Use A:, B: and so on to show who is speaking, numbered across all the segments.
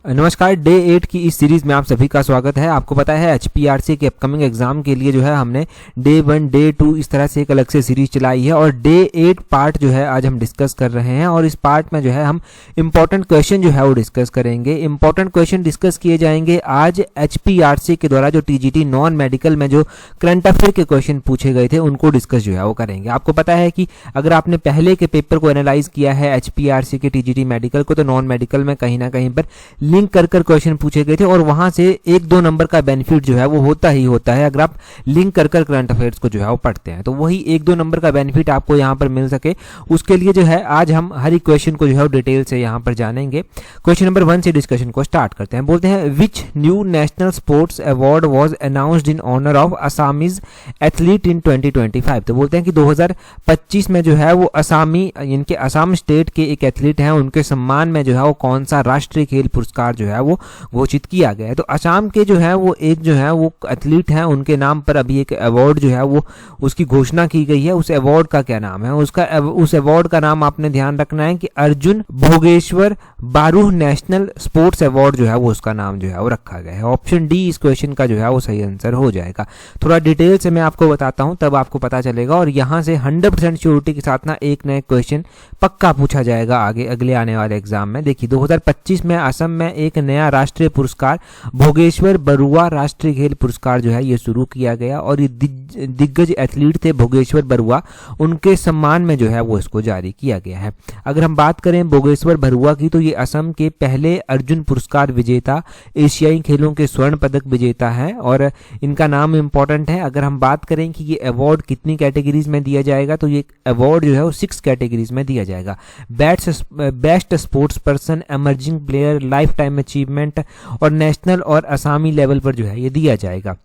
A: नमस्कार। डे 8 की इस सीरीज में आप सभी का स्वागत है। आपको पता है HPRC के अपकमिंग एग्जाम के लिए जो है हमने डे 1 डे 2 इस तरह से एक अलग से सीरीज चलाई है और डे 8 पार्ट जो है आज हम डिस्कस कर रहे हैं और इस पार्ट में जो है हम इंपॉर्टेंट क्वेश्चन जो है वो डिस्कस करेंगे। इंपॉर्टेंट क्वेश्चन डिस्कस किए जाएंगे आज HPRC के द्वारा जो TGT नॉन मेडिकल में जो करंट अफेयर के क्वेश्चन पूछे गए थे उनको डिस्कस जो है वो करेंगे। आपको पता है कि अगर आपने पहले के पेपर को एनालाइज किया है HPRC के TGT मेडिकल को, तो नॉन मेडिकल में कहीं ना कहीं पर लिंक कर क्वेश्चन पूछे गए थे और वहां से 1-2 नंबर का बेनिफिट जो है वो होता ही होता है अगर आप लिंक कर करंट अफेयर्स को जो है वो पढ़ते हैं। तो वही 1-2 नंबर का बेनिफिट आपको यहां पर मिल सके उसके लिए जो है आज हम हर एक क्वेश्चन को जो है डिटेल से यहां पर जानेंगे। क्वेश्चन नंबर 1 से डिस्कशन को स्टार्ट करते हैं। बोलते हैं which new national sports award was announced in honour of Assamese athlete in 2025। तो बोलते हैं कि 2025 में जो है वो असामी इनके असम स्टेट के एक एथलीट हैं, उनके सम्मान में जो है वो कौन सा राष्ट्रीय खेल पुरस्कार जो है वो घोषित किया गया है। तो असम के जो है वो एक जो है वो एथलीट हैं, उनके नाम पर अभी एक अवार्ड जो है वो उसकी घोषणा की गई है। उस अवार्ड का क्या नाम है? उस अवार्ड का नाम आपने ध्यान रखना है कि Arjun Bhogeswar Baruah national sports award जो है वो उसका नाम जो है वो रखा गया है। ऑप्शन डी इस क्वेश्चन का जो है वो सही आंसर हो जाएगा। थोड़ा डिटेल से मैं आपको बताता हूं तब आपको पता चलेगा और यहां से 100% श्योरिटी के साथ ना एक नया क्वेश्चन पक्का पूछा जाएगा आगे अगले आने वाले एग्जाम में। देखिए 2025 में असम में एक नया राष्ट्रीय पुरस्कार भोगेश्वर बरुआ राष्ट्रीय खेल पुरस्कार जो है ये शुरू किया गया और ये दिग्गज एथलीट थे भोगेश्वर बरुआ, उनके सम्मान में जो है वो इसको जारी किया गया है। अगर हम बात करें भोगेश्वर बरुआ की तो ये असम के पहले अर्जुन पुरस्कार विजेता, एशियाई खेलों के स्वर्ण पदक विजेता है और इनका नाम इंपॉर्टेंट है। अगर हम बात करें कि ये अवार्ड कितनी कैटेगरीज में दिया जाएगा तो ये अवार्ड जो है वो 6 कैटेगरीज में दिया जाएगा। Best sports person, emerging player, life time achievement और नेशनल और असामी लेवल पर जो है ये दिया जाएगा।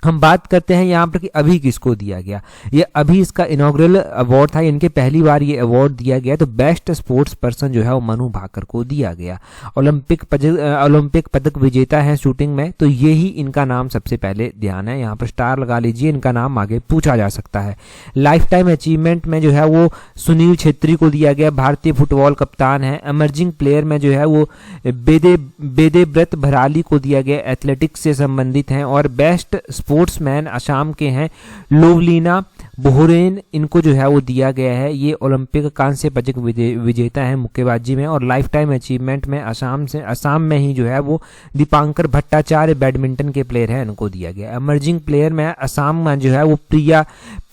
A: हम बात करते हैं यहाँ पर कि अभी किसको दिया गया। ये अभी इसका इनॉग्रल अवार्ड था, इनके पहली बार ये अवार्ड दिया गया। तो बेस्ट स्पोर्ट्स पर्सन जो है वो मनु भाकर को दिया गया। ओलंपिक पदक विजेता है शूटिंग में, तो ये ही इनका नाम सबसे पहले ध्यान है, यहाँ पर स्टार लगा लीजिए, इनका नाम आगे पूछा जा सकता है। लाइफ टाइम अचीवमेंट में जो है वो सुनील छेत्री को दिया गया, भारतीय फुटबॉल कप्तान है। एमर्जिंग प्लेयर में जो है वो बेदेव्रत भराली को दिया गया, एथलेटिक्स से संबंधित हैं। और बेस्ट स्पोर्ट्समैन असम के हैं लोवलीना बोहरेन, इनको जो है वो दिया गया है। ये ओलंपिक कांस्य पदक विजेता है मुक्केबाजी में। और लाइफ टाइम अचीवमेंट में असम में ही जो है वो दीपांकर भट्टाचार्य बैडमिंटन के प्लेयर हैं, इनको दिया गया। एमर्जिंग प्लेयर में असम में जो है वो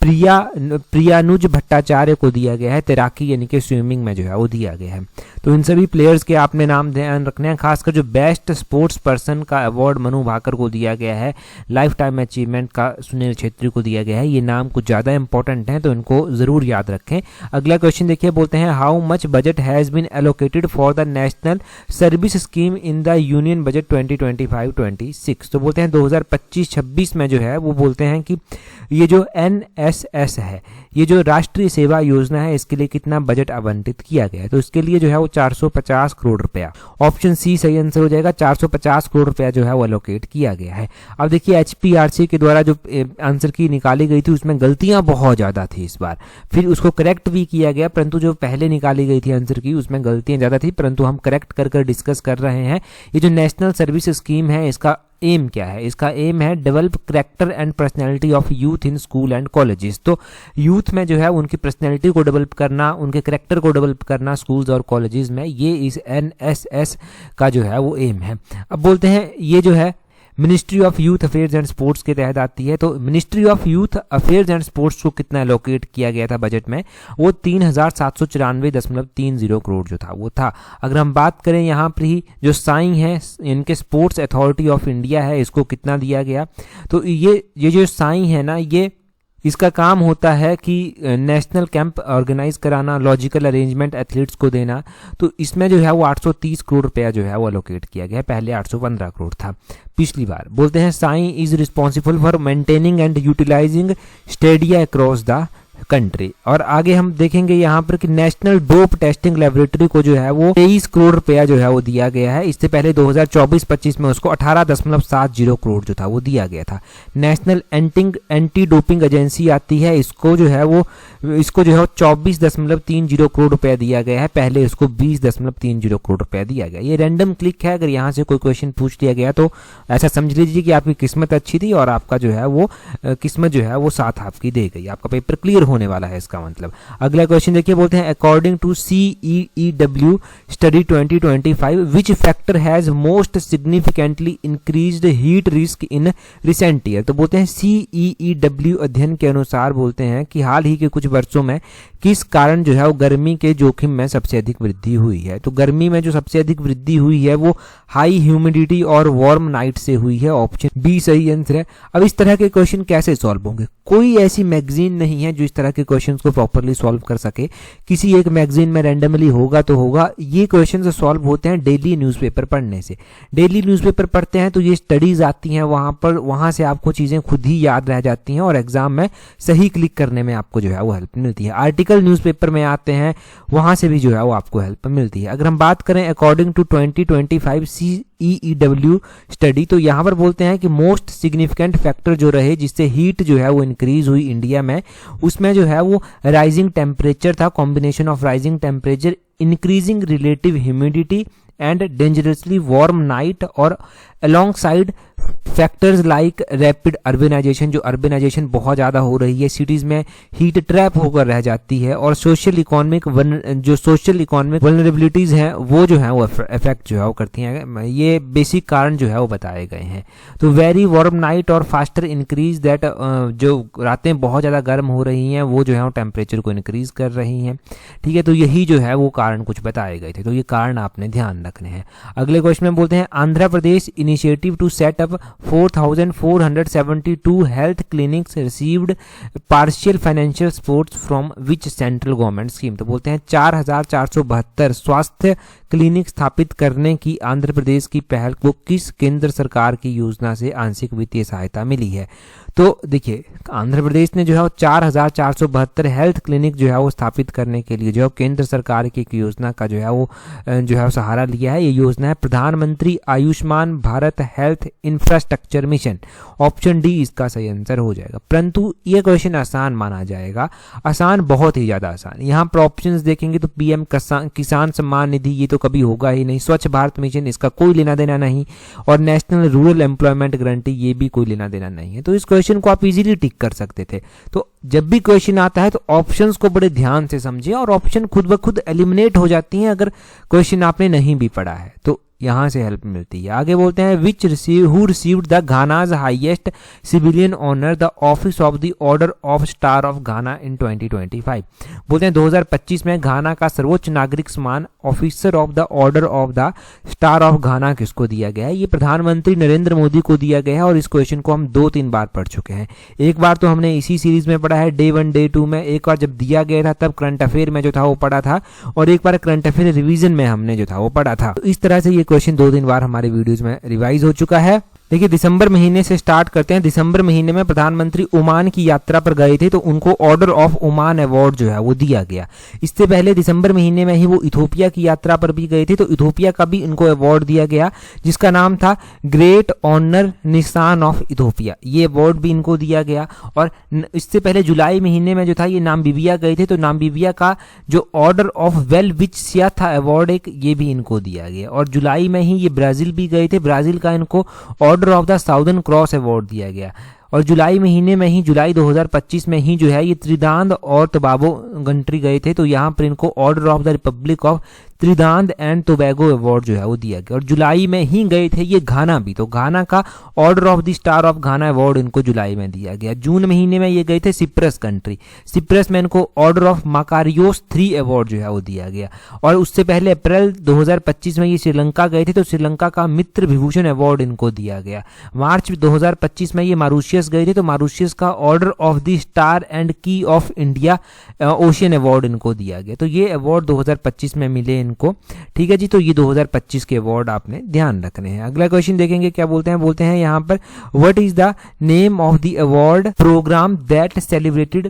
A: प्रियानुज भट्टाचार्य को दिया गया है, तैराकी यानी कि स्विमिंग में जो है वो दिया गया है। तो इन सभी प्लेयर्स के आपने नाम ध्यान रखने हैं। खासकर जो बेस्ट स्पोर्ट्स पर्सन का अवार्ड मनु भाकर को दिया गया है, लाइफ टाइम अचीवमेंट का सुनील छेत्री को दिया गया है। ये नाम कुछ ज़्यादा इंपॉर्टेंट हैं तो इनको ज़रूर याद रखें। अगला क्वेश्चन देखिए, बोलते हैं how much budget has been allocated for the national service scheme in the union budget 2025-26। तो बोलते हैं 2025-26 में जो है वो बोलते हैं कि ये जो NSS है, ये जो राष्ट्रीय सेवा योजना है, इसके लिए कितना बजट आवंटित किया गया है। तो इसके लिए जो है वो 450 करोड़ रुपया, ऑप्शन सी सही आंसर हो जाएगा। 450 करोड़ रुपया जो है वो एलोकेट किया गया है। अब देखिए HPRC के द्वारा जो आंसर की निकाली गई थी उसमें गलतियां बहुत ज़्यादा थी इस बार, फिर उसको करेक्ट भी किया गया, परंतु जो पहले निकाली गई थी आंसर की उसमें गलतियां ज़्यादा थी, परंतु हम करेक्ट कर डिस्कस कर रहे हैं। ये जो नेशनल सर्विस स्कीम है इसका एम क्या है? इसका एम है develop character and personality of youth in school and colleges. तो यूथ में जो है उनकी पर्सनैलिटी को डेवलप करना, उनके कैरेक्टर को डेवलप करना स्कूल्स और कॉलेजेस में, ये इस NSS का जो है वो एम है। अब बोलते हैं ये जो है ministry of youth affairs and sports के तहत आती है। तो ministry of youth affairs and sports को कितना एलोकेट किया गया था बजट में? वो 3794.30 करोड़ जो था वो था। अगर हम बात करें यहाँ पर ही जो साई है इनके स्पोर्ट्स अथॉरिटी ऑफ इंडिया है, इसको कितना दिया गया? तो ये जो साई है ना, ये इसका काम होता है कि नेशनल कैंप ऑर्गेनाइज कराना, लॉजिकल अरेंजमेंट एथलीट्स को देना। तो इसमें जो है वो 830 करोड़ रुपया जो है वो एलोकेट किया गया है, पहले 815 करोड़ था पिछली बार। बोलते हैं SAI is responsible for maintaining and utilising stadia across the country. और आगे हम देखेंगे यहाँ पर कि नेशनल डोप टेस्टिंग लेबोरेटरी को जो है वो 23 करोड़ रुपया जो है वो दिया गया है। इससे पहले 2024-25 में उसको 18.70 करोड़ जो था वो दिया गया था। नेशनल एंटी डोपिंग एजेंसी आती है, इसको जो है 24.30 करोड़ रुपया दिया गया है, पहले इसको 20.30 करोड़ रुपया दिया गया। ये रैंडम क्लिक है, अगर यहाँ से कोई क्वेश्चन पूछ लिया गया तो ऐसा समझ लीजिए कि आपकी किस्मत अच्छी थी और आपका जो है वो किस्मत जो है वो साथ आपकी दे गई, आपका पेपर क्लियर होने वाला है इसका मतलब। अगला क्वेश्चन देखिए, बोलते हैं according to CEEW study 2025 which factor has most significantly increased heat risk in recent year. तो बोलते हैं CEEW अध्ययन के अनुसार बोलते हैं कि हाल ही के कुछ वर्षों में किस कारण जो है वो गर्मी के जोखिम में सबसे अधिक वृद्धि हुई है। तो गर्मी में जो सबसे अधिक वृद्धि हुई है वो हाई ह्यूमिडिटी और वार्म नाइट से हुई है, ऑप्शन बी सही आंसर है। अब इस तरह के क्वेश्चन कैसे सॉल्व होंगे? कोई ऐसी मैगजीन नहीं है जो इस तरह के क्वेश्चंस को प्रॉपरली सॉल्व कर सके, किसी एक मैगजीन में रैंडमली होगा तो होगा। ये क्वेश्चंस सॉल्व होते हैं डेली न्यूज़पेपर पढ़ने से। डेली न्यूज़पेपर पढ़ते हैं तो ये स्टडीज आती हैं, वहां से आपको चीजें खुद ही याद रह जाती हैं और एग्जाम में सही क्लिक करने में आपको जो है वो हेल्प मिलती है। आर्टिकल न्यूज़पेपर में आते हैं, वहां से भी जो है वो आपको हेल्प मिलती है। अगर हम बात करें अकॉर्डिंग टू 2025 CEEW स्टडी, तो यहाँ पर बोलते हैं कि मोस्ट सिग्निफिकेंट फैक्टर जो रहे जिससे हीट जो है वो इंक्रीज हुई इंडिया में, उसमें जो है वो राइजिंग टेम्परेचर था, combination of rising temperature, increasing relative humidity and dangerously warm night, और alongside factors like rapid urbanisation, जो अर्बनाइजेशन बहुत ज़्यादा हो रही है, सिटीज़ में हीट ट्रैप होकर रह जाती है, और सोशल इकोनॉमिक वल्नरेबिलिटीज़ हैं वो जो है वो इफेक्ट जो है वो करती हैं। ये बेसिक कारण जो है वो बताए गए हैं। तो वेरी वार्म नाइट और फास्टर इंक्रीज दैट, जो रातें बहुत ज़्यादा गर्म हो रही हैं वो जो है वो टेम्परेचर को इंक्रीज कर रही हैं। ठीक है, तो यही जो है वो कारण कुछ बताए गए थे, तो ये कारण आपने ध्यान रखने हैं। अगले क्वेश्चन में बोलते हैं Andhra Pradesh initiative to set up 4,472 health clinics received partial financial support from which central government scheme. तो बोलते हैं 4,472 स्वास्थ्य क्लिनिक स्थापित करने की आंध्र प्रदेश की पहल को किस केंद्र सरकार की योजना से आंशिक वित्तीय सहायता मिली है। तो देखिए, आंध्र प्रदेश ने जो है 4,472 हेल्थ क्लिनिक जो है वो स्थापित करने के लिए जो है केंद्र सरकार की एक योजना का जो है वो सहारा लिया है। ये योजना है प्रधानमंत्री Ayushman Bharat health infrastructure mission, option D इसका सही आंसर हो जाएगा। परंतु ये क्वेश्चन आसान माना जाएगा, आसान, बहुत ही ज्यादा आसान। यहाँ पर ऑप्शंस देखेंगे तो PM किसान सम्मान निधि, ये तो कभी होगा ही नहीं। स्वच्छ भारत मिशन, इसका कोई लेना देना नहीं। और नेशनल रूरल एम्प्लॉयमेंट गारंटी, ये भी कोई लेना देना नहीं है। तो इस क्वेश्चन को आप इजीली टिक कर सकते थे। तो जब भी क्वेश्चन आता है तो ऑप्शंस को बड़े ध्यान से समझिए, और ऑप्शन खुद ब खुद एलिमिनेट हो जाती हैं अगर क्वेश्चन आपने नहीं भी पढ़ा है, तो यहां से हेल्प मिलती है। आगे बोलते हैं who received the Ghana's highest civilian honour the office of the order of star of Ghana in 2025। बोलते हैं 2025 में घाना का सर्वोच्च नागरिक सम्मान officer of the order of the star of घाना किसको दिया गया है? ये प्रधानमंत्री नरेंद्र मोदी को दिया गया है, और इस क्वेश्चन को हम 2-3 बार पढ़ चुके हैं। एक बार तो हमने इसी सीरीज में पढ़ा है, डे 1 डे 2 में। एक बार जब दिया गया था तब करंट अफेयर में जो था वो पढ़ा था, और एक बार करंट अफेयर रिवीजन में हमने जो था वो पढ़ा था। तो इस तरह से ये क्वेश्चन 2-3 बार हमारे वीडियोस में रिवाइज हो चुका है। देखिए, दिसंबर महीने से स्टार्ट करते हैं। दिसंबर महीने में प्रधानमंत्री ओमान की यात्रा पर गए थे, तो उनको ऑर्डर ऑफ ओमान अवार्ड जो है वो दिया गया। इससे पहले दिसंबर महीने में ही वो इथोपिया की यात्रा पर भी गए थे, तो इथोपिया का भी इनको अवार्ड दिया गया, जिसका नाम था ग्रेट ऑनर निशान ऑफ इथोपिया। ये अवार्ड भी इनको दिया गया। और इससे पहले जुलाई महीने में जो था ये नामीबिया गए थे, तो नामीबिया का जो ऑर्डर ऑफ वेल विचसिया था अवार्ड एक, ये भी इनको दिया गया। और जुलाई में ही ये ब्राजील भी गए थे, ब्राजील का इनको order of the southern cross award दिया गया। और जुलाई महीने में ही, जुलाई 2025 में ही जो है ये त्रिदाद और टोबैगो कंट्री गए थे, तो यहाँ पर इनको order of the republic of Trinidad and Tobago award जो है वो दिया गया। और जुलाई में ही गए थे ये घाना भी, तो घाना का order of the star of Ghana award इनको जुलाई में दिया गया। जून महीने में ये गए थे सिप्रस कंट्री, सिप्रस में इनको ऑर्डर ऑफ माकारियोस 3 अवार्ड जो है वो दिया गया। और उससे पहले अप्रैल 2025 में ये श्रीलंका गए थे, तो श्रीलंका का मित्र विभूषण अवार्ड इनको दिया गया। मार्च 2025 में ये मॉरिशस मॉरिशियस गए थे तो मॉरिशियस का order of the star and की ऑफ इंडिया ओशियन अवार्ड इनको दिया गया। तो ये अवार्ड 2025 में मिले इनको, ठीक है जी। तो ये 2025 के अवार्ड आपने ध्यान रखने हैं। अगला क्वेश्चन देखेंगे क्या बोलते हैं यहाँ पर, what is the name of the award programme that celebrated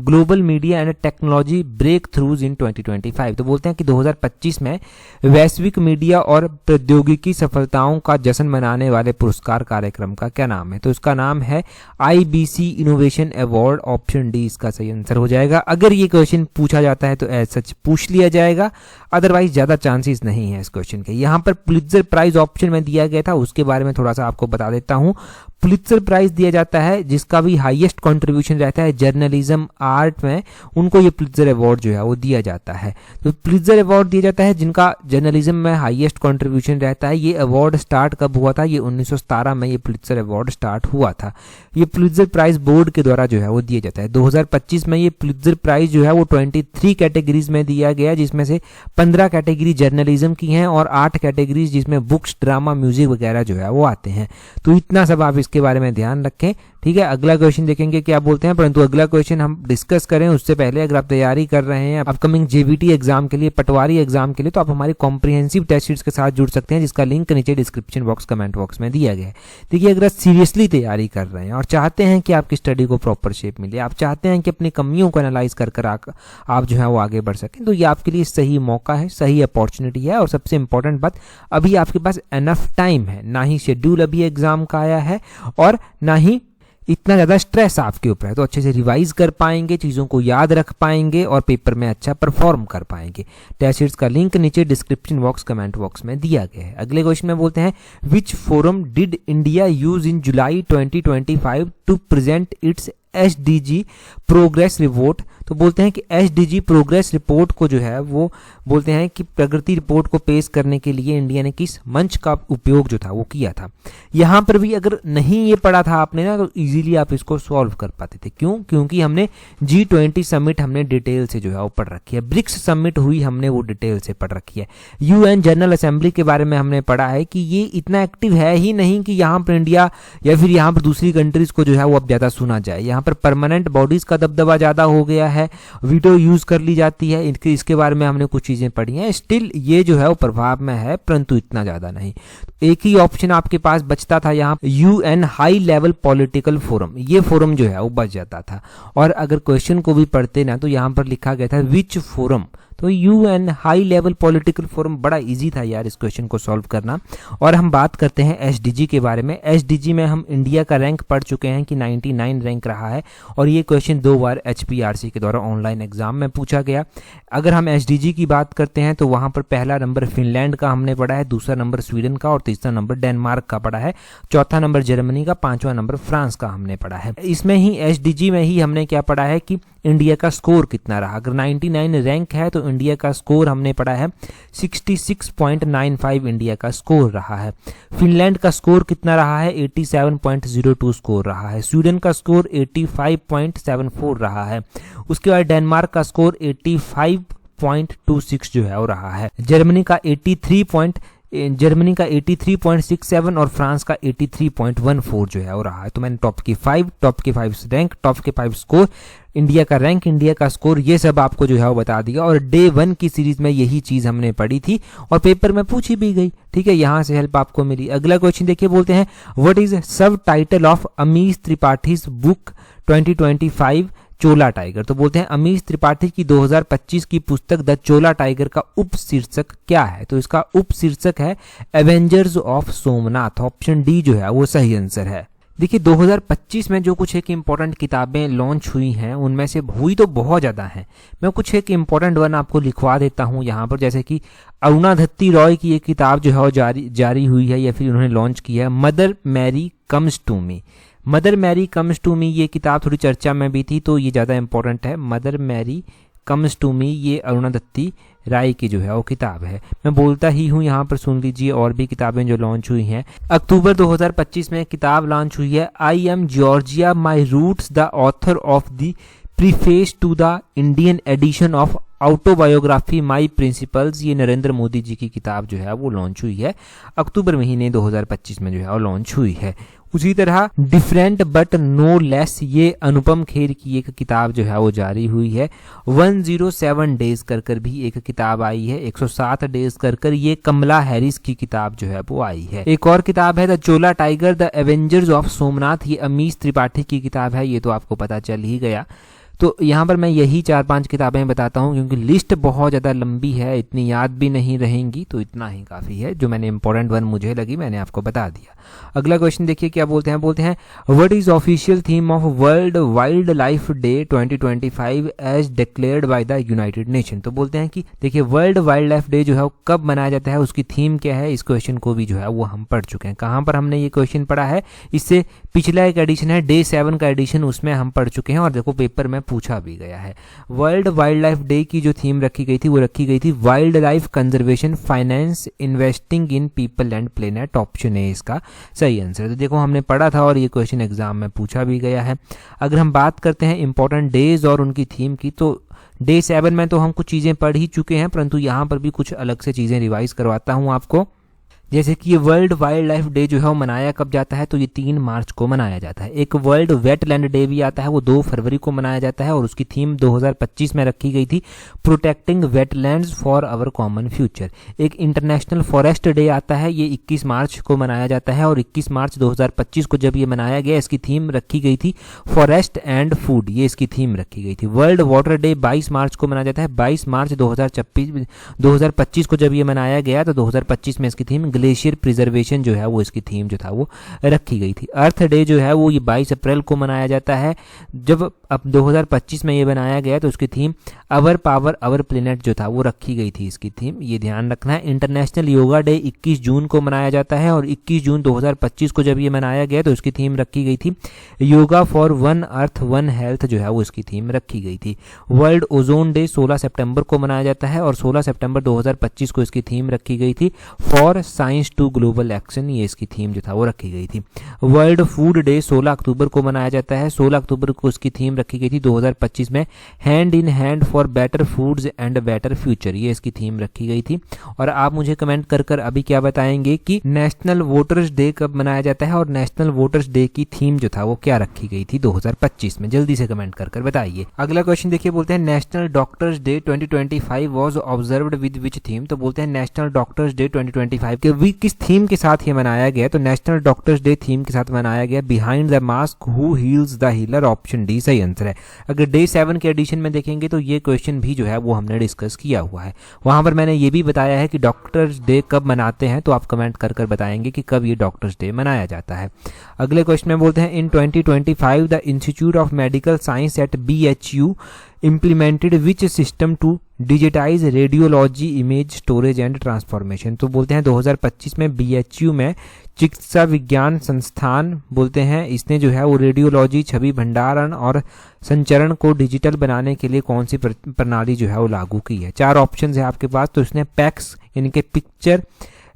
A: global media and technology breakthroughs in 2025। तो बोलते हैं कि 2025 में वैश्विक मीडिया और प्रौद्योगिकी सफलताओं का जश्न मनाने वाले पुरस्कार कार्यक्रम का क्या नाम है? तो इसका नाम है IBC innovation award. Option D इसका सही आंसर हो जाएगा। अगर ये क्वेश्चन पूछा जाता है तो एज सच पूछ लिया जाएगा, अदरवाइज ज्यादा चांसेस नहीं है इस क्वेश्चन के। यहाँ पर पुलित्जर प्राइज ऑप्शन में दिया गया था, उसके बारे में थोड़ा सा आपको बता देता हूँ। पुलित्जर प्राइज दिया जाता है जिसका भी हाईएस्ट कंट्रीब्यूशन रहता है जर्नलिज्म आर्ट में, उनको ये पुलित्जर अवार्ड जो है वो दिया जाता है। तो पुलित्जर अवार्ड दिया जाता है जिनका जर्नलिज्म में हाईएस्ट कंट्रीब्यूशन रहता है। ये अवार्ड स्टार्ट कब हुआ था? ये 1917 में ये पुलित्जर अवार्ड स्टार्ट हुआ था। ये पुलित्जर प्राइज बोर्ड के द्वारा जो है वो दिया जाता है। 2025 में ये पुलित्जर प्राइज जो है वो 23 कैटेगरीज में दिया गया, जिसमें से 15 कैटेगरी जर्नलिज्म की हैं और 8 कैटेगरीज जिसमें बुक्स, ड्रामा, म्यूजिक वगैरह जो है वो आते हैं। तो इतना सब आप इसके बारे में ध्यान रखें, ठीक है। अगला क्वेश्चन देखेंगे क्या बोलते हैं, परंतु अगला क्वेश्चन हम डिस्कस करें उससे पहले अगर आप तैयारी कर रहे हैं अपकमिंग JVT एग्जाम के लिए, पटवारी एग्जाम के लिए, तो आप हमारी कॉम्प्रिहेंसिव टेस्ट सीरीज के साथ जुड़ सकते हैं, जिसका लिंक नीचे डिस्क्रिप्शन बॉक्स, कमेंट बॉक्स में दिया गया है। देखिए, अगर आप सीरियसली तैयारी कर रहे हैं और चाहते हैं कि आपकी स्टडी को प्रॉपर शेप मिले, आप चाहते हैं कि अपनी कमियों को एनालाइज कर आप जो है वो आगे बढ़ सकें, तो ये आपके लिए सही मौका है, सही अपॉर्चुनिटी है। और सबसे इंपॉर्टेंट बात, अभी आपके पास एनफ टाइम है, ना ही शेड्यूल अभी एग्जाम का आया है और ना ही इतना ज़्यादा स्ट्रेस आपके ऊपर है। तो अच्छे से रिवाइज कर पाएंगे, चीज़ों को याद रख पाएंगे और पेपर में अच्छा परफॉर्म कर पाएंगे। टेस्ट सीरीज का लिंक नीचे डिस्क्रिप्शन बॉक्स, कमेंट बॉक्स में दिया गया है। अगले क्वेश्चन में बोलते हैं, which forum did India use in July 2025 to present its SDG progress report? तो बोलते हैं कि SDG प्रोग्रेस रिपोर्ट को जो है वो बोलते हैं कि प्रगति रिपोर्ट को पेश करने के लिए इंडिया ने किस मंच का उपयोग जो था वो किया था। यहाँ पर भी अगर नहीं ये पढ़ा था आपने ना, तो इजीली आप इसको सॉल्व कर पाते थे। क्यों? क्योंकि हमने G20 समिट हमने डिटेल से जो है वो पढ़ रखी है, ब्रिक्स समिट हुई हमने वो डिटेल से पढ़ रखी है, UN जनरल असेंबली के बारे में हमने पढ़ा है कि ये इतना एक्टिव है ही नहीं कि यहाँ पर इंडिया या फिर यहाँ पर दूसरी कंट्रीज को जो है वो अब ज्यादा सुना जाए। यहाँ पर परमानेंट बॉडीज का दबदबा ज्यादा हो गया है, वीडियो यूज कर ली जाती है, इसके बारे में हमने कुछ चीजें पढ़ी हैं। स्टिल ये जो है वो प्रभाव में है, परंतु इतना ज्यादा नहीं। एक ही ऑप्शन आपके पास बचता था यहाँ, UN high level political forum, ये फोरम जो है वो बच जाता था। और अगर क्वेश्चन को भी पढ़ते ना तो यहाँ पर लिखा गया था विच फोरम, तो UN high level political forum, बड़ा इजी था यार इस क्वेश्चन को सॉल्व करना। और हम बात करते हैं SDG के बारे में। SDG में हम इंडिया का रैंक पढ़ चुके हैं कि 99 रैंक रहा है और ये क्वेश्चन 2 बार HPRC के द्वारा ऑनलाइन एग्जाम में पूछा गया। अगर हम SDG की बात करते हैं तो वहां पर पहला नंबर फिनलैंड का हमने पढ़ा है, दूसरा नंबर स्वीडन का और तीसरा नंबर डेनमार्क का पढ़ा है, चौथा नंबर जर्मनी का, पांचवा नंबर फ्रांस का हमने पढ़ा है। इसमें ही SDG में ही हमने क्या पढ़ा है कि इंडिया का स्कोर कितना रहा। अगर 99 रैंक है तो इंडिया का स्कोर हमने पढ़ा है 66.95 इंडिया का स्कोर रहा है। फिनलैंड का स्कोर कितना रहा है? 87.02 स्कोर रहा है। स्वीडन का स्कोर 85.74 रहा है। उसके बाद डेनमार्क का स्कोर 85.26 जो है वो रहा है। जर्मनी का 83.67 और फ्रांस का 83.14 जो है वो रहा है। तो मैंने टॉप के 5 रैंक, टॉप के 5 स्कोर, इंडिया का रैंक, इंडिया का स्कोर, ये सब आपको जो है वो बता दिया। और डे 1 की सीरीज में यही चीज हमने पढ़ी थी और पेपर में पूछी भी गई, ठीक है, यहां से हेल्प आपको मिली। अगला क्वेश्चन देखिए, बोलते हैं what is subtitle of Amish Tripathi's book 2025 Chola tiger? तो बोलते हैं अमीश त्रिपाठी की 2025 की पुस्तक द चोला टाइगर का उप शीर्षक क्या है? तो इसका उप शीर्षक है Avengers of Somnath. Option D जो है वो सही आंसर है। देखिए 2025 में जो कुछ एक इम्पोर्टेंट किताबें लॉन्च हुई हैं उनमें से हुई तो बहुत ज़्यादा हैं, मैं कुछ एक इम्पोर्टेंट वन आपको लिखवा देता हूं यहाँ पर। जैसे कि अरुणाधत्ती रॉय की एक किताब जो है वो जारी हुई है या फिर उन्होंने लॉन्च की है, Mother Mary comes to me. Mother Mary comes to me ये किताब थोड़ी चर्चा में भी थी तो ये ज़्यादा इंपॉर्टेंट है। Mother Mary comes to me ये अरुणाधत्ती राय की जो है वो किताब है। मैं बोलता ही हूँ, यहाँ पर सुन लीजिए और भी किताबें जो लॉन्च हुई हैं। अक्टूबर 2025 में किताब लॉन्च हुई है I am Giorgia my roots, the author of the preface to the Indian edition of autobiography my principles, ये नरेंद्र मोदी जी की किताब जो है वो लॉन्च हुई है अक्टूबर महीने 2025 में जो है वो लॉन्च हुई है। उसी तरह डिफरेंट बट नो लेस, ये अनुपम खेर की एक किताब जो है वो जारी हुई है। 107 डेज कर भी एक किताब आई है, 107 डेज कर ये कमला हैरिस की किताब जो है वो आई है। एक और किताब है the Chola tiger the Avengers of Somnath, ये अमीश त्रिपाठी की किताब है, ये तो आपको पता चल ही गया। तो यहाँ पर मैं यही 4-5 किताबें बताता हूँ क्योंकि लिस्ट बहुत ज़्यादा लंबी है, इतनी याद भी नहीं रहेंगी, तो इतना ही काफ़ी है। जो मैंने इंपॉर्टेंट वन मुझे लगी मैंने आपको बता दिया। अगला क्वेश्चन देखिए क्या बोलते हैं what is official theme of world wildlife day 2025 as declared by the United Nation. तो बोलते हैं कि देखिए वर्ल्ड वाइल्ड लाइफ डे जो है कब मनाया जाता है, उसकी थीम क्या है, इस क्वेश्चन को भी जो है वो हम पढ़ चुके हैं। कहाँ पर हमने ये क्वेश्चन पढ़ा है, इससे पिछला एक एडिशन है डे 7 का एडिशन, उसमें हम पढ़ चुके हैं और देखो पेपर में पूछा भी गया है। वर्ल्ड वाइल्ड लाइफ डे की जो थीम रखी गई थी वो रखी गई थी wild life conservation, finance, investing in people and planet, option A इसका सही आंसर। तो देखो हमने पढ़ा था और ये क्वेश्चन एग्जाम में पूछा भी गया है। अगर हम बात करते हैं इंपॉर्टेंट डेज और उनकी थीम की, तो डे 7 में तो हम कुछ चीज़ें पढ़ ही चुके हैं, परंतु यहाँ पर भी कुछ अलग से चीज़ें रिवाइज करवाता हूँ आपको। जैसे कि ये वर्ल्ड वाइल्ड लाइफ डे जो है वो मनाया कब जाता है, तो ये 3 मार्च को मनाया जाता है। एक वर्ल्ड वेटलैंड डे भी आता है, वो 2 फरवरी को मनाया जाता है और उसकी थीम 2025 में रखी गई थी protecting wetlands for our common future. एक इंटरनेशनल फॉरेस्ट डे आता है, ये 21 मार्च को मनाया जाता है और 21 मार्च 2025 को जब ये मनाया गया इसकी थीम रखी गई थी फॉरेस्ट एंड फूड, ये इसकी थीम रखी गई थी। वर्ल्ड वाटर डे 22 मार्च को मनाया जाता है, 22 मार्च 2025 को जब ये मनाया गया तो 2025 में इसकी थीम ग्लेशियर प्रिजर्वेशन जो है वो इसकी थीम जो था वो रखी गई थी। अर्थ डे जो है वो ये 22 अप्रैल को मनाया जाता है, जब अब 2025 में ये बनाया गया तो उसकी थीम अवर पावर अवर प्लेनेट जो था वो रखी गई थी इसकी थीम, ये ध्यान रखना है। इंटरनेशनल योगा डे 21 जून को मनाया जाता है और 21 जून 2025 को जब ये मनाया गया तो उसकी थीम रखी गई थी yoga for one earth one health जो है वो इसकी थीम रखी गई थी। वर्ल्ड ओजोन डे 16 सितंबर को मनाया जाता है और 16 सितंबर 2025 को इसकी थीम रखी गई थी for science to global action, ये इसकी थीम जो था वो रखी गई थी। वर्ल्ड फूड डे 16 अक्टूबर को मनाया जाता है, 16 अक्टूबर को इसकी थीम रखी गई थी 2025 में hand in hand for better foods and better future, ये इसकी थीम रखी गई थी। और आप मुझे कमेंट कर अभी क्या बताएंगे कि नेशनल वोटर्स डे कब मनाया जाता है और नेशनल वोटर्स डे की थीम जो था वो क्या रखी गई थी 2025 में, जल्दी से कमेंट कर बताइए। अगला क्वेश्चन देखिए बोलते हैं national doctors day 2025 was observed with which theme. तो बोलते हैं नेशनल डॉक्टर्स डे 2025 के किस थीम के साथ ये मनाया गया, तो नेशनल डॉक्टर्स डे थीम के साथ मनाया गया behind the mask who heels the healer, option D सही आंसर है। अगर डे 7 के एडिशन में देखेंगे तो ये क्वेश्चन भी जो है वो हमने डिस्कस किया हुआ है, वहां पर मैंने ये भी बताया है कि डॉक्टर्स डे कब मनाते हैं, तो आप कमेंट कर बताएंगे कि कब ये डॉक्टर्स डे मनाया जाता है। अगले क्वेश्चन में बोलते हैं in 2025 the institute of medical science at BHU implemented which system to digitize radiology image storage and transformation। तो बोलते हैं 2025 में BHU में चिकित्सा विज्ञान संस्थान बोलते हैं इसने जो है वो रेडियोलॉजी छवि भंडारण और संचरण को डिजिटल बनाने के लिए कौन सी प्रणाली जो है वो लागू की है। 4 ऑप्शन है आपके पास, तो इसने पैक्स यानी कि picture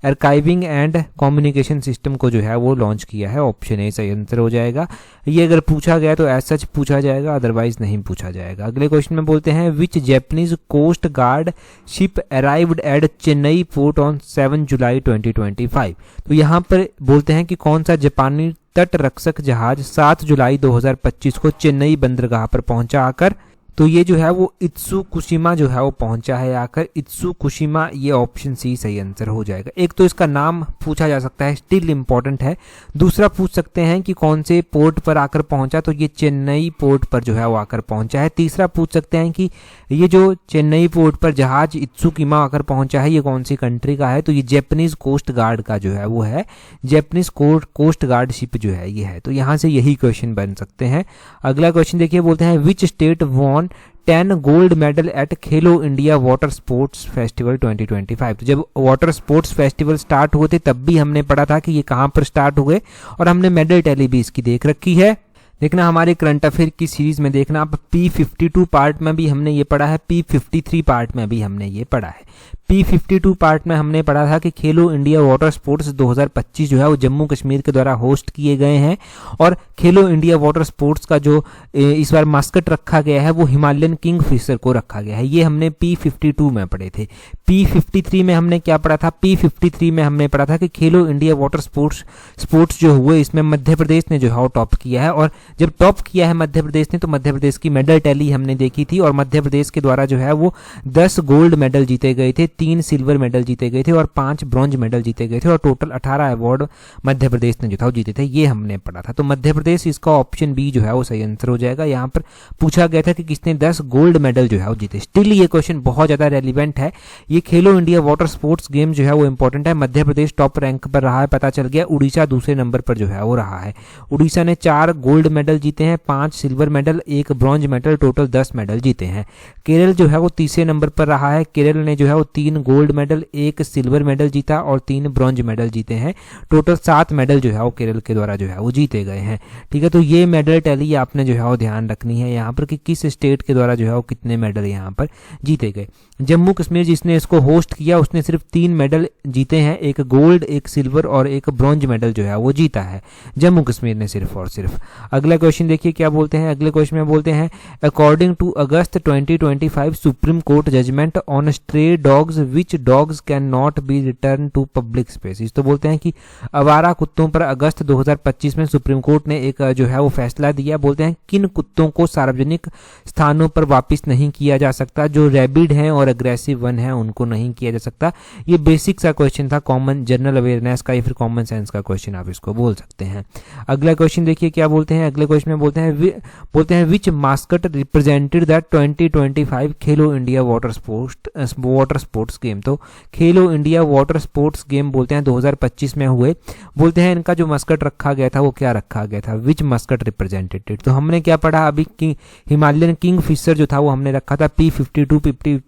A: archiving and communication system को जो है वो लॉन्च किया है, ऑप्शन ए सही आंसर हो जाएगा। ये अगर पूछा गया तो एज सच पूछा जाएगा, अदरवाइज नहीं पूछा जाएगा। अगले क्वेश्चन में बोलते हैं which Japanese coast guard ship arrived at Chennai port on 7 जुलाई 2025। तो यहाँ पर बोलते हैं कि कौन सा जापानी तट रक्षक जहाज 7 जुलाई 2025 को चेन्नई बंदरगाह पर पहुंचा आकर, तो ये जो है वो इत्सुकुशिमा जो है वो पहुंचा है आकर, इत्सुकुशिमा, ये ऑप्शन सी सही आंसर हो जाएगा। एक तो इसका नाम पूछा जा सकता है, स्टिल इंपॉर्टेंट है। दूसरा पूछ सकते हैं कि कौन से पोर्ट पर आकर पहुंचा, तो ये चेन्नई पोर्ट पर जो है वो आकर पहुंचा है। तीसरा पूछ सकते हैं कि ये जो चेन्नई पोर्ट पर जहाज इत्सुकुशिमा आकर पहुंचा है ये कौन सी कंट्री का है, तो ये जापानीज कोस्ट गार्ड का जो है वो है, जापानीज कोस्ट गार्ड शिप जो है ये है। तो यहाँ से यही क्वेश्चन बन सकते हैं। अगला क्वेश्चन देखिए बोलते हैं which state won 10 gold medal at Khelo India water sports festival 2025। तो जब वाटर स्पोर्ट्स फेस्टिवल स्टार्ट हुए थे तब भी हमने पढ़ा था कि ये कहाँ पर स्टार्ट हुए और हमने मेडल टैली भी इसकी देख रखी है। देखना हमारे करंट अफेयर की सीरीज में देखना, P52 पार्ट में भी हमने ये पढ़ा है, P53 पार्ट में भी हमने ये पढ़ा है। P52 पार्ट में हमने पढ़ा था कि खेलो इंडिया वाटर स्पोर्ट्स 2025 जो है वो जम्मू कश्मीर के द्वारा होस्ट किए गए हैं और खेलो इंडिया वाटर स्पोर्ट्स का जो इस बार मास्कट रखा गया है वो हिमालयन किंगफिशर को रखा गया है। ये हमने P52 में पढ़े थे। P53 में हमने क्या पढ़ा था? P53 में हमने पढ़ा था कि खेलो इंडिया वाटर स्पोर्ट्स जो हुए इसमें मध्य प्रदेश ने जो है टॉप किया है, और जब टॉप किया है मध्य प्रदेश ने तो मध्य प्रदेश की मेडल टैली हमने देखी थी, और मध्य प्रदेश के द्वारा जो है वो 10 गोल्ड मेडल जीते गए थे, 3 सिल्वर मेडल जीते गए थे और 5 ब्रॉन्ज मेडल जीते गए थे, और टोटल 18 अवार्ड मध्य प्रदेश ने जो था वो जीते थे। ये हमने पढ़ा था। तो मध्य प्रदेश, इसका ऑप्शन बी जो है वो सही आंसर हो जाएगा। यहाँ पर पूछा गया था कि किसने 10 गोल्ड मेडल जो है वो जीते। स्टिल ये क्वेश्चन बहुत ज्यादा रेलिवेंट है। ये खेलो इंडिया वाटर स्पोर्ट्स गेम जो है वो इंपॉर्टेंट है। मध्य प्रदेश टॉप रैंक पर रहा है, पता चल गया। उड़ीसा दूसरे नंबर पर जो है वो रहा है। उड़ीसा ने 4 गोल्ड मेडल जीते हैं, 5 silver medal, 1 bronze medal, total 10 medal जीते हैं। केरल जो है वो तीसरे नंबर पर रहा है। केरल ने जो है वो 3 गोल्ड मेडल, 1 सिल्वर मेडल जीता और 3 ब्रॉन्ज मेडल जीते हैं। टोटल 7 मेडल जो है वो केरल के द्वारा जो है वो जीते गए हैं। ठीक है, तो ये मेडल टैली आपने जो है वो ध्यान रखनी है यहाँ पर कि किस स्टेट के द्वारा जो है वो कितने मेडल यहाँ पर जीते गए। जम्मू कश्मीर जिसने इसको होस्ट किया उसने सिर्फ 3 मेडल जीते हैं, 1 गोल्ड, 1 सिल्वर और 1 ब्रॉन्ज मेडल जो है वो जीता है जम्मू कश्मीर ने सिर्फ और सिर्फ। अगला क्वेश्चन देखिए क्या बोलते हैं। अगले क्वेश्चन में बोलते हैं according to August 2025 supreme court judgement on stray dogs which dogs can not be return to public spaces. तो बोलते हैं कि आवारा कुत्तों पर अगस्त 2025 में सुप्रीम कोर्ट ने एक जो है वो फैसला दिया। बोलते हैं किन कुत्तों को सार्वजनिक स्थानों पर वापस नहीं किया जा सकता, जो रैबिड हैं और अग्रेसिव वन है उनको नहीं किया जा सकता। ये बेसिक सा क्वेश्चन था, कॉमन जनरल अवेयरनेस का या फिर कॉमन सेंस का क्वेश्चन आप इसको बोल सकते हैं। अगला क्वेश्चन देखिए क्या बोलते हैं। अगले क्वेश्चन में बोलते हैं विच mascot represented the 2025 Khelo India water sports game. तो खेलो इंडिया वाटर स्पोर्ट्स गेम बोलते हैं 2025 में हुए। बोलते हैं इनका जो मस्कट रखा गया था वो क्या रखा गया था, विच मस्कट रिप्रेजेंटेड। तो हमने क्या पढ़ा अभी कि हिमालयन किंगफिशर जो था वो हमने रखा था P52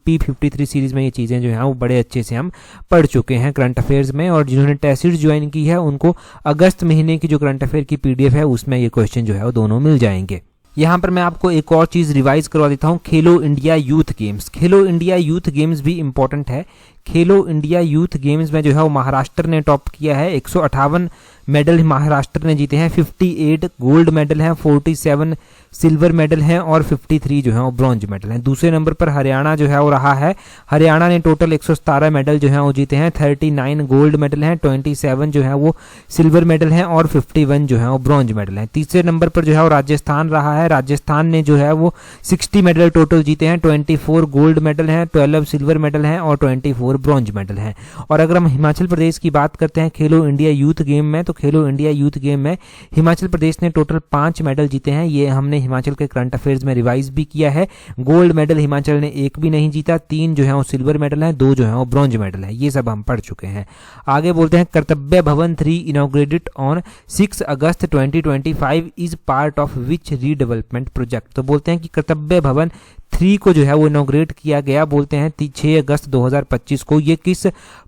A: P53 सीरीज में। ये चीजें जो है वो बड़े अच्छे से हम पढ़ चुके हैं करंट अफेयर्स में, और जिन्होंने टेस्ट ज्वाइन की है उनको अगस्त महीने की जो करंट अफेयर की PDF है उसमें ये क्वेश्चन जो है वो दोनों मिल जाएंगे। यहाँ पर मैं आपको एक और चीज रिवाइज करवा देता हूँ, खेलो इंडिया यूथ गेम्स। खेलो इंडिया यूथ गेम्स भी इंपॉर्टेंट है। खेलो इंडिया यूथ गेम्स में जो है वो महाराष्ट्र ने टॉप किया है। 158 मेडल महाराष्ट्र ने जीते हैं, 58 गोल्ड मेडल हैं, 47 सिल्वर मेडल हैं और 53 जो है वो ब्रॉन्ज मेडल हैं। दूसरे नंबर पर हरियाणा जो है वो रहा है। हरियाणा ने टोटल 117 मेडल जो है वो जीते हैं, 39 गोल्ड मेडल हैं, 27 जो है वो सिल्वर मेडल हैं और 51 जो है वो ब्रॉन्ज मेडल हैं। तीसरे नंबर पर जो है वो राजस्थान रहा है। राजस्थान ने जो है वो 60 मेडल टोटल जीते हैं, 24 गोल्ड मेडल हैं, 12 सिल्वर मेडल हैं और 24 ब्रॉन्ज मेडल हैं। और अगर हम हिमाचल प्रदेश की बात करते हैं खेलो इंडिया यूथ गेम में, तो खेलो इंडिया यूथ गेम में हिमाचल प्रदेश ने टोटल 5 मेडल जीते हैं। ये हमने हिमाचल के करंट अफेयर्स में रिवाइज भी किया है। गोल्ड मेडल हिमाचल ने 1 भी नहीं जीता, 3 जो है वो सिल्वर मेडल हैं, 2 जो है वो ब्रॉन्ज मेडल है। ये सब हम पढ़ चुके हैं। आगे बोलते हैं कर्तव्य भवन 3 inaugurated on 6 August 2025 is part of which redevelopment project. तो बोलते हैं कि कर्तव्य भवन 3 को जो है वो इनॉग्रेट किया गया, बोलते हैं 6 अगस्त 2025 को। ये किस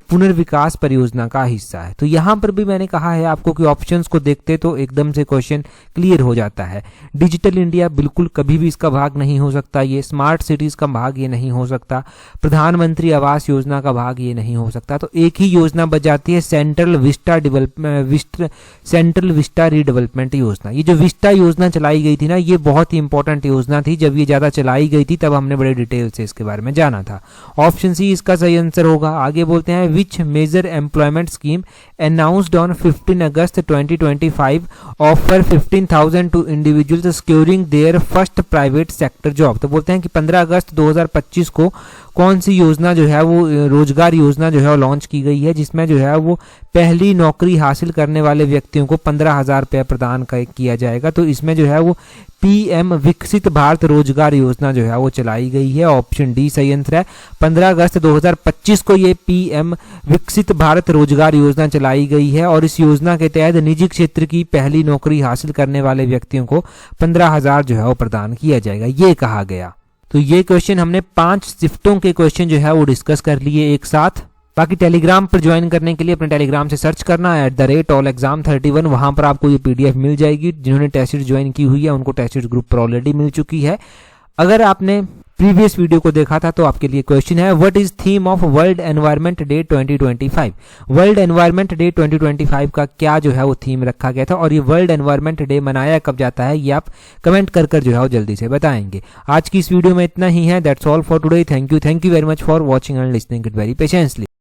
A: पुनर्विकास परियोजना का हिस्सा है। तो यहां पर भी मैंने कहा है आपको कि ऑप्शंस को देखते तो एकदम से क्वेश्चन क्लियर हो जाता है। डिजिटल इंडिया बिल्कुल कभी भी इसका भाग नहीं हो सकता, ये स्मार्ट सिटीज का भाग ये नहीं हो सकता, प्रधानमंत्री आवास योजना का भाग ये नहीं हो सकता। तो एक ही योजना बच जाती है, सेंट्रल विस्टा रीडेवलपमेंट योजना। ये जो विस्टा योजना चलाई गई थी ना, ये बहुत ही इंपॉर्टेंट योजना थी। जब ये ज्यादा चलाई गई थी तब हमने बड़े डिटेल से इसके बारे में जाना था। ऑप्शन सी इसका सही आंसर होगा। आगे बोलते हैं which major employment scheme announced on 15 August 2025 offer 15,000 to individuals securing their first private sector job। तो बोलते हैं कि 15 अगस्त 2025 को कौन सी योजना जो है वो रोजगार योजना जो है वो लॉन्च की गई है, जिसमें जो है वो पहली नौकरी हासिल करने वाले व्यक्तियों को 15,000 रुपये प्रदान किया जाएगा। तो इसमें जो है वो PM विकसित भारत रोजगार योजना जो है वो चलाई गई है। ऑप्शन डी सही आंसर है। 15 अगस्त 2025 को ये PM विकसित भारत रोजगार योजना चलाई गई है और इस योजना के तहत निजी क्षेत्र की पहली नौकरी हासिल करने वाले व्यक्तियों को 15,000 जो है वो प्रदान किया जाएगा, ये कहा गया। तो ये क्वेश्चन हमने 5 शिफ्टों के क्वेश्चन जो है वो डिस्कस कर लिए एक साथ। बाकी टेलीग्राम पर ज्वाइन करने के लिए अपने टेलीग्राम से सर्च करना है @allexam31। वहां पर आपको ये PDF मिल जाएगी। जिन्होंने टेस्ट सीरीज ज्वाइन की हुई है उनको टेस्ट सीरीज ग्रुप पर ऑलरेडी मिल चुकी है। अगर आपने प्रीवियस वीडियो को देखा था तो आपके लिए क्वेश्चन है, what is theme of world environment day 2025। World environment day 2025 का क्या जो है वो थीम रखा गया था और ये वर्ल्ड एनवायरनमेंट डे मनाया कब जाता है, ये आप कमेंट कर जो है वो जल्दी से बताएंगे। आज की इस वीडियो में इतना ही है। That's all for today. Thank you very much for watching and listening it very patiently.